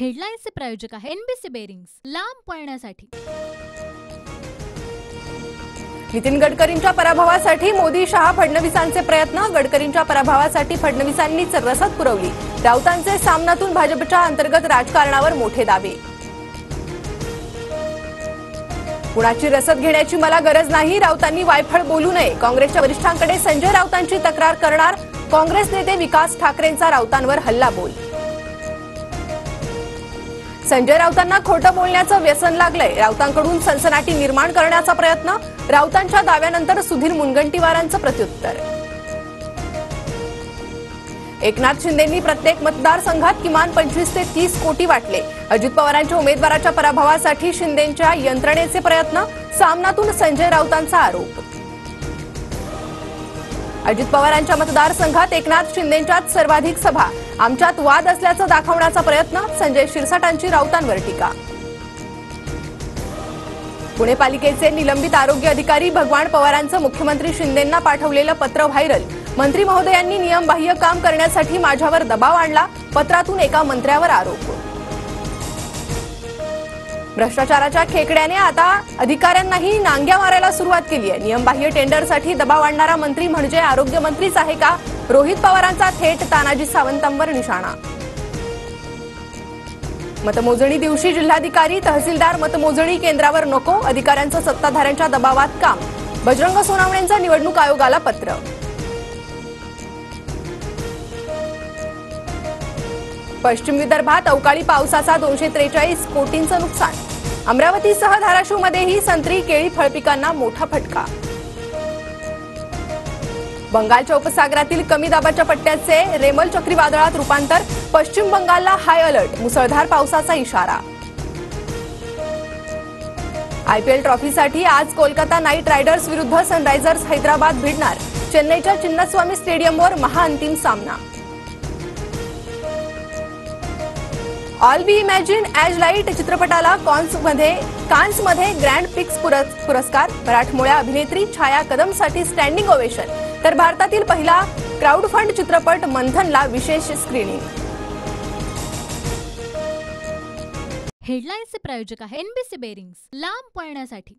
हेडलाईन्सचे प्रायोजक आहे NBC bearings, लांब पळण्यासाठी। नितीन गडकरींच्या पराभवासाठी मोदी शहा फडणवीसांचे प्रयत्न। गडकरींच्या पराभवासाठी फडणवीसांनीच रसद पुरवली। राऊतांचे सामनातून भाजपच्या अंतर्गत राजकारणावर मोठे दावे। कुणाची रसद घेण्याची मला गरज नाही, राऊतांनी वायफळ बोलू नये। काँग्रेसच्या वरिष्ठांकडे संजय राऊतांची तक्रार करणार। काँग्रेस नेते विकास ठाकरेंचा राऊतांवर हल्लाबोल। संजय राऊतांना खोटं बोलण्याचं व्यसन लागलंय। राऊतांकडून सनसनाटी निर्माण करण्याचा प्रयत्न। राऊतांच्या दाव्यानंतर सुधीर मुनगंटीवारांचं प्रत्युत्तर। एकनाथ शिंदेंनी प्रत्येक मतदारसंघात किमान 25 ते 30 कोटी वाटले। अजित पवारांच्या उमेदवाराच्या पराभवासाठी शिंदेंच्या यंत्रणेचे प्रयत्न। सामनातून संजय राऊतांचा आरोप। अजित पवारांच्या मतदारसंघात एकनाथ शिंदेंच्याच सर्वाधिक सभा। आमच्यात वाद असल्याचं दाखवण्याचा प्रयत्न। संजय शिरसाटांची राऊतांवर टीका। पुणे पालिकेचे निलंबित आरोग्य अधिकारी भगवान पवारांचं मुख्यमंत्री शिंदेंना पाठवलेलं पत्र व्हायरल। मंत्री महोदयांनी नियमबाह्य काम करण्यासाठी माझ्यावर दबाव आणला। पत्रातून एका मंत्र्यावर आरोप। भ्रष्टाचाराच्या खेकड्याने आता अधिकाऱ्यांनाही नांग्या मारायला सुरुवात केली आहे। नियमबाह्य टेंडरसाठी दबाव आणणारा मंत्री म्हणजे आरोग्यमंत्रीच आहे का? रोहित पवारांचा थेट तानाजी सावंतांवर निशाणा। मतमोजणी दिवशी जिल्हाधिकारी तहसीलदार मतमोजणी केंद्रावर नको। अधिकाऱ्यांचं सत्ताधाऱ्यांच्या दबावात काम। बजरंग सोनवणेंचं निवडणूक आयोगाला पत्र। पश्चिम विदर्भात अवकाळी पावसाचा 243 कोटींचं नुकसान। अमरावतीसह धाराशिवमध्येही संत्री केळी फळपिकांना मोठा फटका। बंगालच्या उपसागरातील कमी दाबाच्या पट्ट्याचे रेमल चक्रीवादळात रूपांतर। पश्चिम बंगालला हाय अलर्ट। मुसळधार पावसाचा इशारा। आयपीएल ट्रॉफीसाठी आज कोलकाता नाईट रायडर्स विरुद्ध सनरायझर्स हैदराबाद भिडणार। चेन्नईच्या चिन्नस्वामी स्टेडियमवर महाअंतिम सामना। ऑल बी इमॅजिन ॲज लाईट चित्रपटाला कान्समध्ये ग्रँड पिक्स पुरस्कार। मराठमोळ्या अभिनेत्री छाया कदमसाठी स्टँडिंग ओवेशन। तर भारतातील पहिला क्राऊड फंड चित्रपट मंथनला विशेष स्क्रीनिंग। हेडलाईन्सचे प्रायोजक आहे एनबीसी बेरिंग्स, लांब पळण्यासाठी।